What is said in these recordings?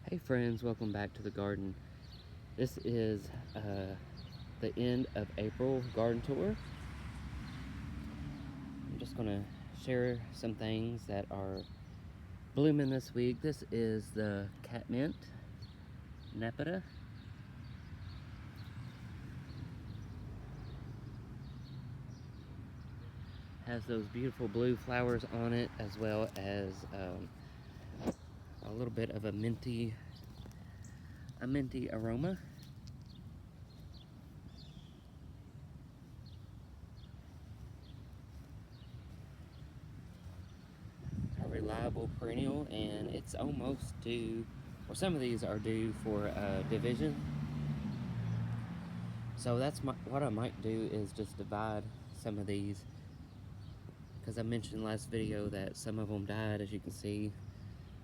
Hey friends, welcome back to the garden. This is the end of April garden tour. I'm just going to share some things that are blooming this week. This is the catmint nepeta. Has those beautiful blue flowers on it, as well as a little bit of a minty aroma. A reliable perennial, and it's almost due, or some of these are due for division. So that's what I might do is just divide some of these, because I mentioned last video that some of them died. As you can see,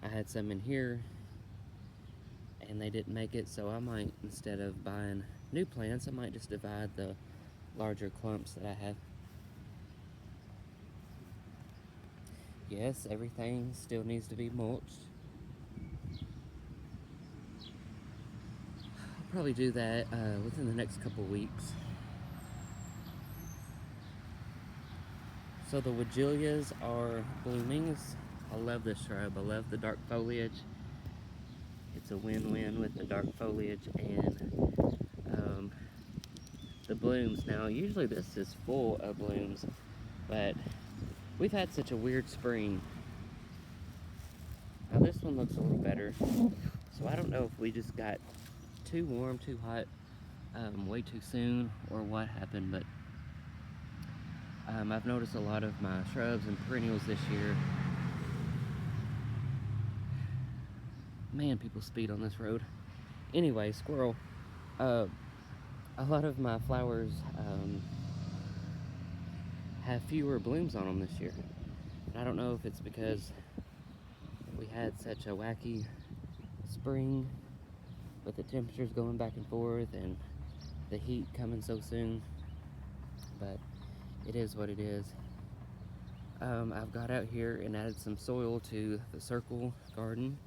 I had some in here and they didn't make it, so I might, instead of buying new plants, I might just divide the larger clumps that I have. Yes, everything still needs to be mulched. I'll probably do that within the next couple weeks. So the Weigelias are blooming. I love this shrub. I love the dark foliage. It's a win-win with the dark foliage and the blooms. Now, usually this is full of blooms, but we've had such a weird spring. Now this one looks a little better. So I don't know if we just got too warm, too hot, way too soon, or what happened, but I've noticed a lot of my shrubs and perennials this year. Man, people speed on this road. Anyway, squirrel. A lot of my flowers have fewer blooms on them this year. And I don't know if it's because we had such a wacky spring with the temperatures going back and forth and the heat coming so soon, but it is what it is. I've got out here and added some soil to the circle garden,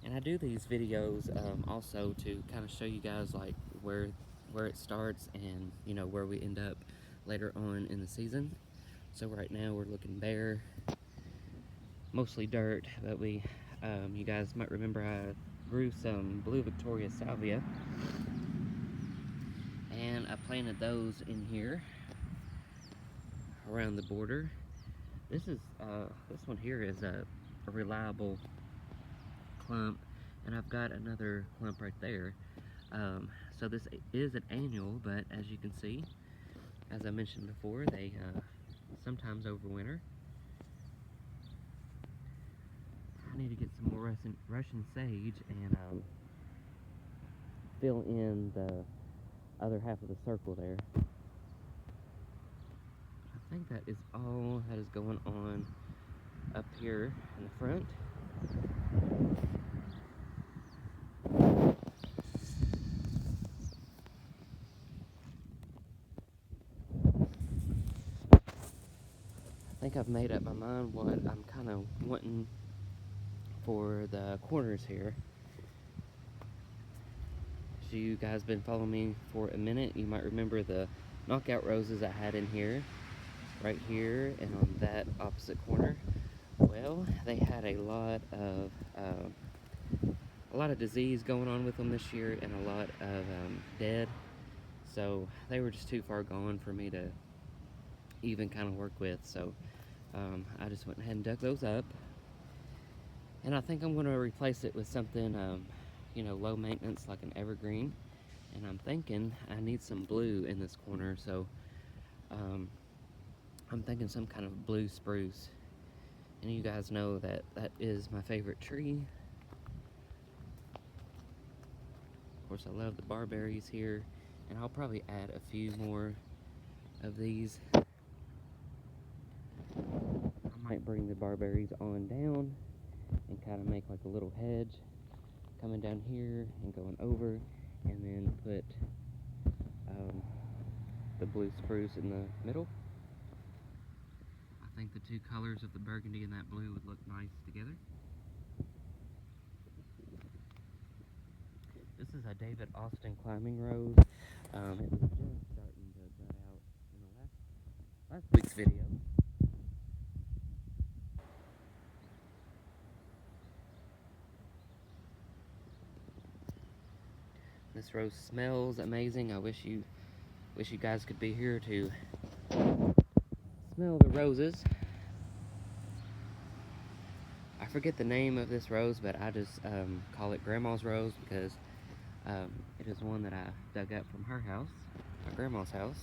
and I do these videos also to kind of show you guys like where it starts and where we end up later on in the season. So right now we're looking bare, mostly dirt, but you guys might remember I grew some blue Victoria salvia, and I planted those in here around the border. This one here is a reliable clump, and I've got another clump right there. So this is an annual, but as you can see, as I mentioned before, they sometimes overwinter. I need to get some more Russian sage and fill in the other half of the circle there. I think that is all that is going on up here in the front. I think I've made up my mind what I'm kind of wanting for the corners here. So you guys been following me for a minute, you might remember the knockout roses I had in here, right here, and on that opposite corner. Well, they had a lot of disease going on with them this year, and a lot of dead. So they were just too far gone for me to even kind of work with. So I just went ahead and dug those up, and I think I'm going to replace it with something low maintenance, like an evergreen. And I'm thinking I need some blue in this corner, so I'm thinking some kind of blue spruce. And you guys know that is my favorite tree. Of course, I love the barberries here, and I'll probably add a few more of these. I might bring the barberries on down and kind of make like a little hedge coming down here and going over, and then put the blue spruce in the middle. I think the two colors of the burgundy and that blue would look nice together. This is a David Austin climbing rose. It was just starting to bud out in the last week's video. This rose smells amazing. I wish you guys could be here to smell the roses. I forget the name of this rose, but I just call it Grandma's rose because it is one that I dug up from her house, my grandma's house.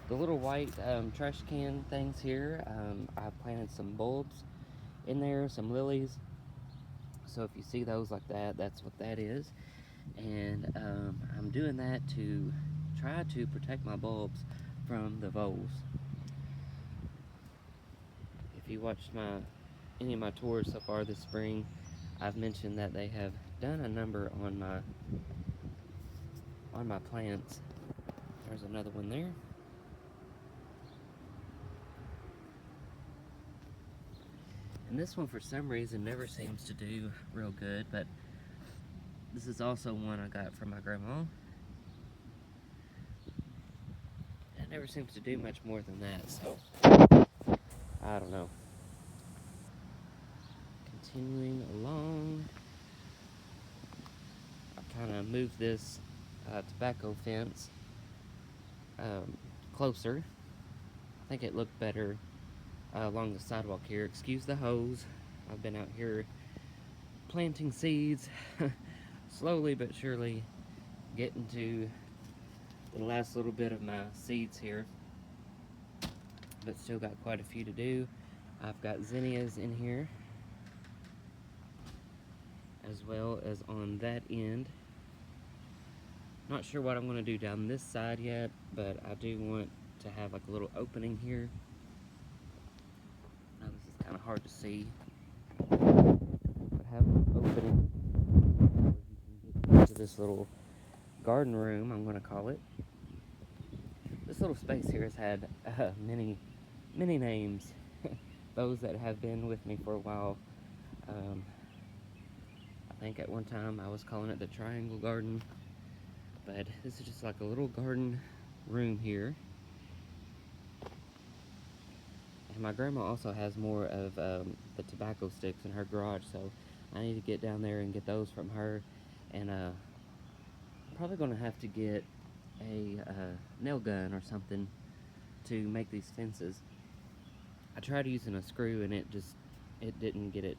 The little white trash can things here, I planted some bulbs in there, some lilies. So if you see those like that, that's what that is. And I'm doing that to try to protect my bulbs from the voles. If you watched any of my tours so far this spring, I've mentioned that they have done a number on my plants. There's another one there. And this one, for some reason, never seems to do real good, but this is also one I got from my grandma. It never seems to do much more than that, so I don't know. Continuing along, I kind of moved this tobacco fence closer. I think it looked better along the sidewalk here. Excuse the hose. I've been out here planting seeds, slowly but surely getting to the last little bit of my seeds here, but still got quite a few to do. I've got zinnias in here, as well as on that end. Not sure what I'm going to do down this side yet, but I do want to have like a little opening here. Now this is kind of hard to see, but have an opening where you can get into this little garden room, I'm going to call it. This little space here has had many names. Those that have been with me for a while. I think at one time I was calling it the Triangle Garden, but this is just like a little garden room here. And my grandma also has more of the tobacco sticks in her garage, so I need to get down there and get those from her. And I'm probably going to have to get a nail gun or something to make these fences. I tried using a screw and it didn't get it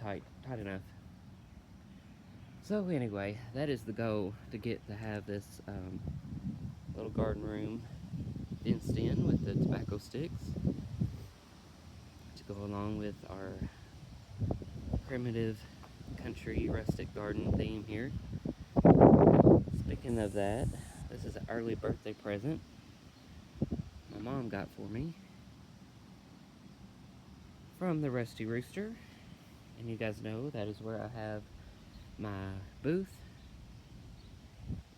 tight enough. So anyway, that is the goal, to have this little garden room fenced in with the tobacco sticks to go along with our primitive country rustic garden theme here. Speaking of that, this is an early birthday present my mom got for me from the Rusty Rooster. And you guys know that is where I have my booth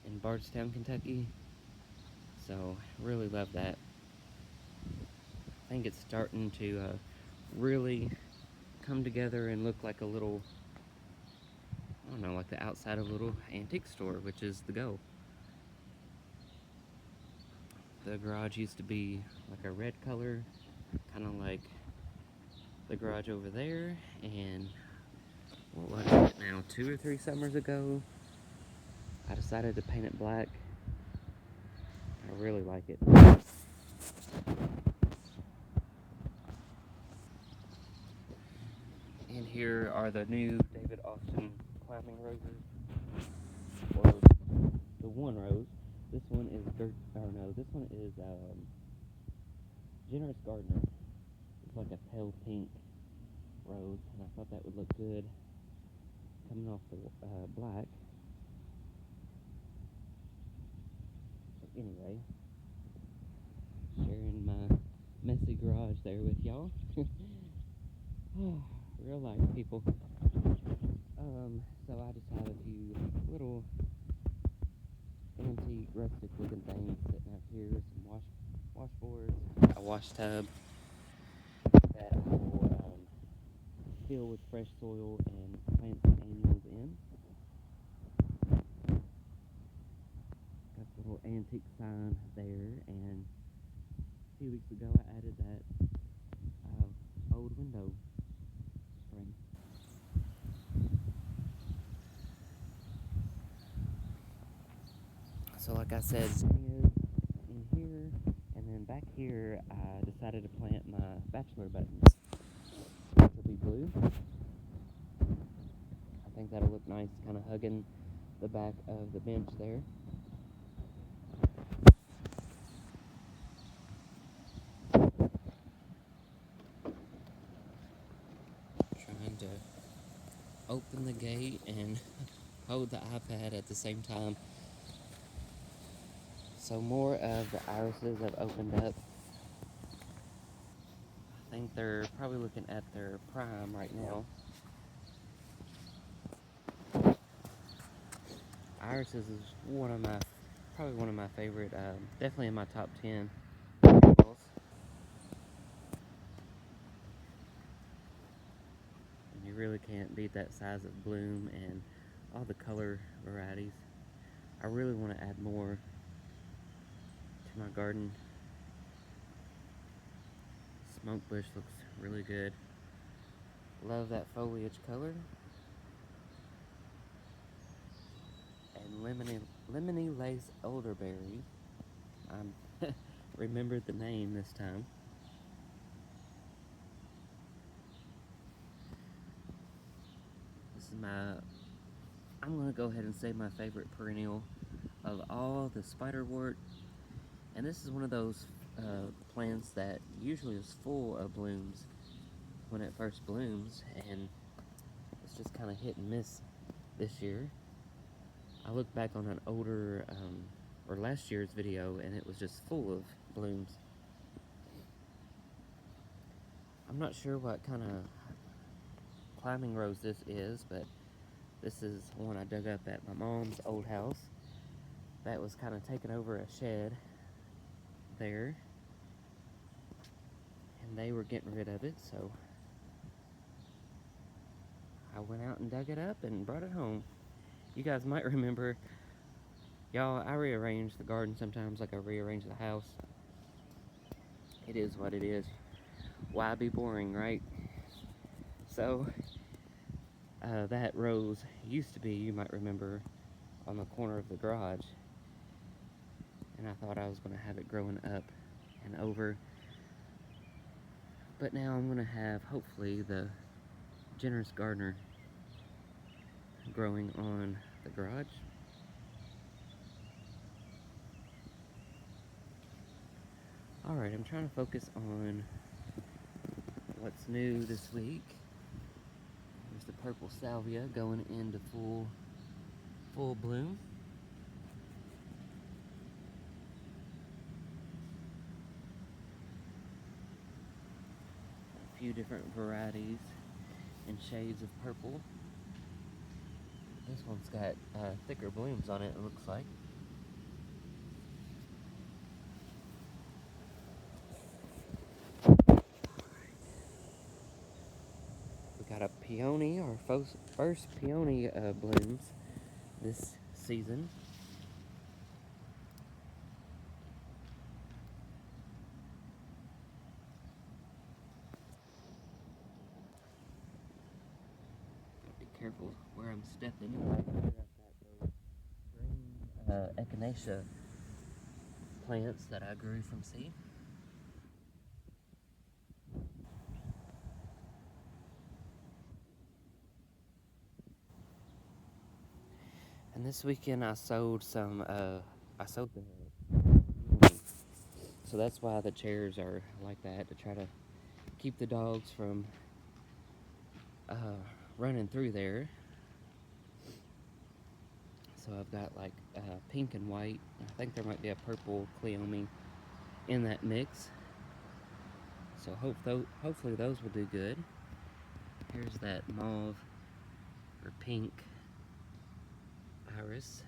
in Bardstown, Kentucky. So, really love that. I think it's starting to really come together and look like a little, I don't know, like the outside of a little antique store, which is the goal. The garage used to be like a red color, kind of like the garage over there, and what was it now, 2 or 3 summers ago, I decided to paint it black. I really like it. And here are the new David Austin climbing roses, or the one rose. This one is this one is Generous Gardener. It's like a pale pink rose, and I thought that would look good coming off the black. So anyway, sharing my messy garage there with y'all. Real life, people. So I just have a few little antique, rustic looking things sitting out here. Some washboards, a wash tub that I will fill with fresh soil and plant some annuals in. Got the little antique sign there, and a few weeks ago I added that old window frame. So like I said, zinnias in here, and then back here I decided to plant my bachelor buttons, which will be blue. I think that'll look nice, kind of hugging the back of the bench there. Trying to open the gate and hold the iPad at the same time. So more of the irises have opened up. I think they're probably looking at their prime right now. Irises is probably one of my favorite, definitely in my top 10 perennials. And you really can't beat that size of bloom and all the color varieties. I really want to add more to my garden. Smoke bush looks really good. Love that foliage color. And lemony lace elderberry. I remembered the name this time. This is I'm gonna go ahead and say my favorite perennial of all, the spiderwort. And this is one of those plants that usually is full of blooms when it first blooms, and it's just kind of hit and miss this year. I look back on an older, or last year's video, and it was just full of blooms. I'm not sure what kind of climbing rose this is, but this is one I dug up at my mom's old house. That was kind of taking over a shed there, and they were getting rid of it, so I went out and dug it up and brought it home. You guys might remember, y'all, I rearrange the garden sometimes like I rearrange the house. It is what it is. Why be boring, right? So, that rose used to be, you might remember, on the corner of the garage. And I thought I was going to have it growing up and over. But now I'm going to have, hopefully, the Generous Gardener growing on the garage. Alright, I'm trying to focus on what's new this week. There's the purple salvia going into full bloom. A few different varieties and shades of purple. This one's got thicker blooms on it looks like. We got a peony, our first peony blooms this season. Be careful where I'm stepping. Right here I've got those green echinacea plants that I grew from seed. And this weekend I sowed the so that's why the chairs are like that, to try to keep the dogs from running through there. So I've got like pink and white. I think there might be a purple cleome in that mix. So hopefully those will do good. Here's that mauve or pink iris.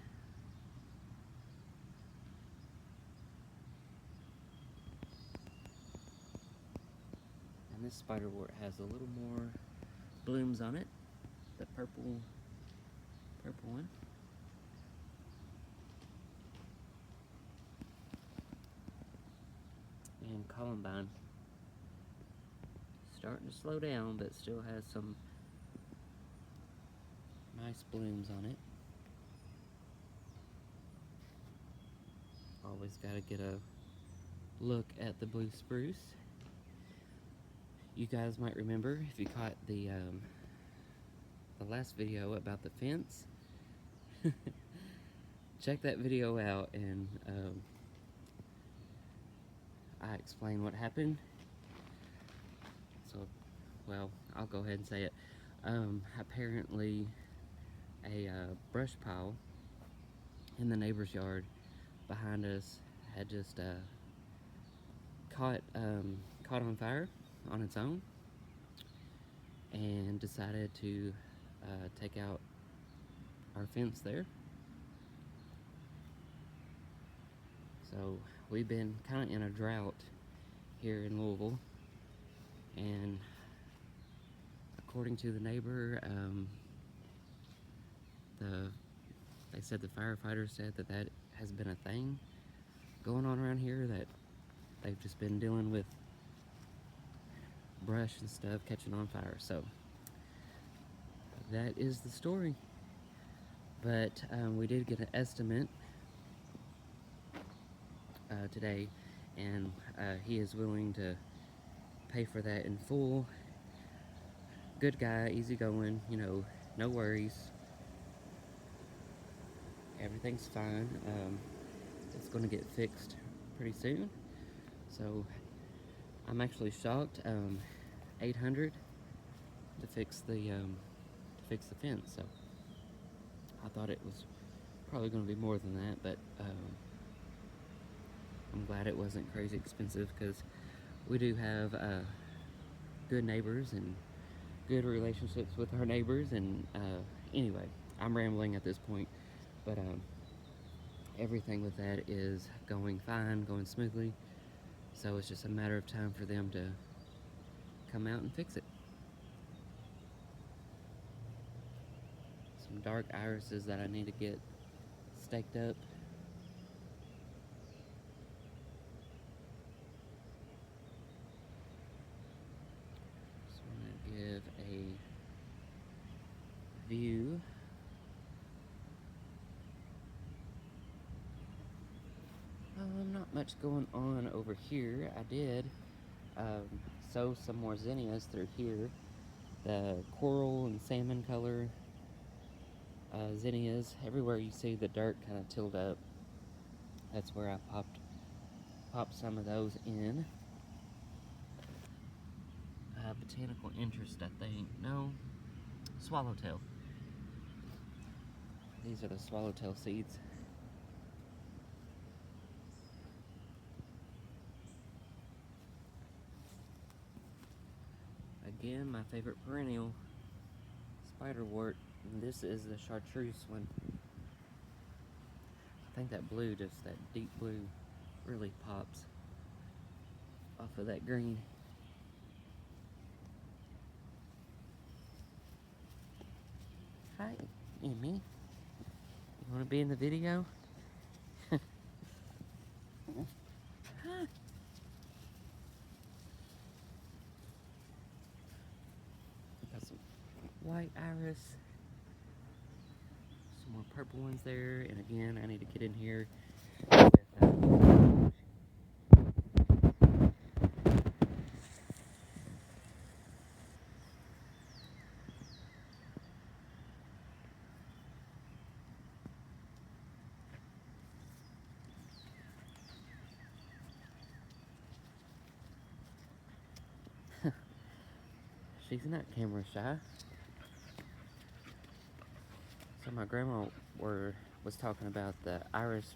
And this spiderwort has a little more blooms on it. The purple one. And columbine. Starting to slow down, but still has some nice blooms on it. Always gotta get a look at the blue spruce. You guys might remember, if you caught the last video about the fence, check that video out, and I explain what happened. So, well, I'll go ahead and say it. Apparently, a brush pile in the neighbor's yard behind us had just caught on fire on its own, and decided to take out our fence there. So we've been kind of in a drought here in Louisville, and according to the neighbor, they said the firefighters said that has been a thing going on around here, that they've just been dealing with brush and stuff catching on fire. So that is the story. But we did get an estimate today, and he is willing to pay for that in full. Good guy, easygoing, no worries. Everything's fine. It's going to get fixed pretty soon. So I'm actually shocked. $800 to fix the fence. So I thought it was probably going to be more than that, but I'm glad it wasn't crazy expensive, because we do have good neighbors and good relationships with our neighbors. And anyway, I'm rambling at this point, but everything with that is going fine, going smoothly. So it's just a matter of time for them to come out and fix it. Some dark irises that I need to get staked up. Just want to give a view. Not much going on over here. I did sow some more zinnias through here. The coral and salmon color zinnias. Everywhere you see the dirt kind of tilled up, that's where I popped some of those in. Botanical interest, I think. No, swallowtail. These are the swallowtail seeds. Again, my favorite perennial, spiderwort. And this is the chartreuse one. I think that blue, just that deep blue, really pops off of that green. Hi, Emmy. You want to be in the video? Huh. Got some white iris. Some more purple ones there. And again, I need to get in here with she's not camera shy. So my grandma was talking about the iris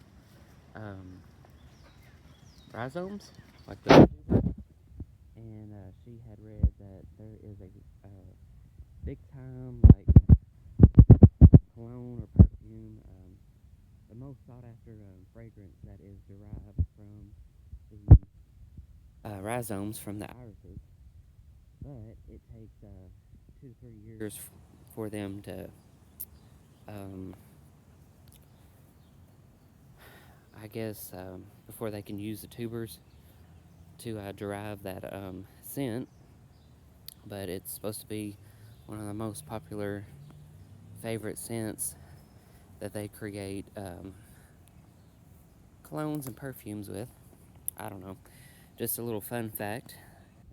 rhizomes, like the and she had read that there is a big time, like, cologne or perfume, the most sought after fragrance that is derived from the rhizomes from the irises, but it takes 2 to 3 years for them to, um, I guess, before they can use the tubers to derive that scent. But it's supposed to be one of the most popular favorite scents that they create colognes and perfumes with. I don't know. Just a little fun fact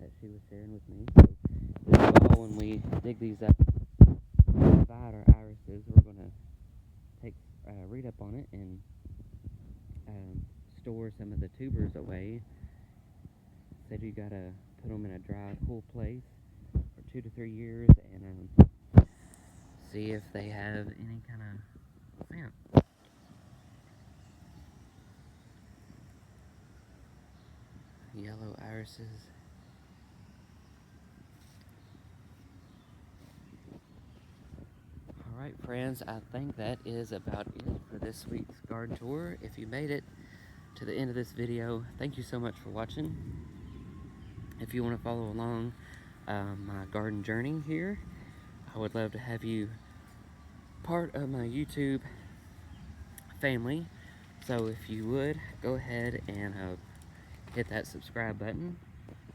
that she was sharing with me. So this fall, when we dig these up, divide our irises, we're gonna take read up on it and store some of the tubers away. Said you gotta put them in a dry, cool place for 2 to 3 years and see if they have any kind of scent. Yellow irises. Alright, friends, I think that is about it for this week's garden tour. If you made it to the end of this video, thank you so much for watching. If you want to follow along my garden journey here, I would love to have you part of my YouTube family. So if you would, go ahead and hit that subscribe button.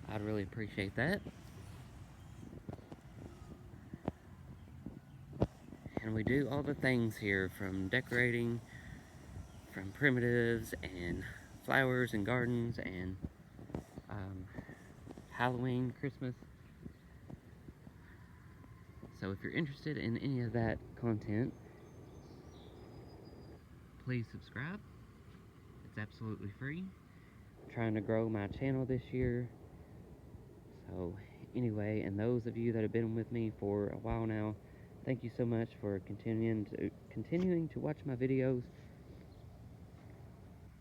I'd really appreciate that. And we do all the things here, from decorating, from primitives and flowers and gardens and Halloween, Christmas. So if you're interested in any of that content, please subscribe. It's absolutely free. I'm trying to grow my channel this year. So anyway, and those of you that have been with me for a while now, thank you so much for continuing to watch my videos.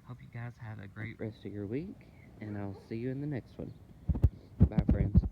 Hope you guys have a great rest of your week, and I'll see you in the next one. Bye, friends.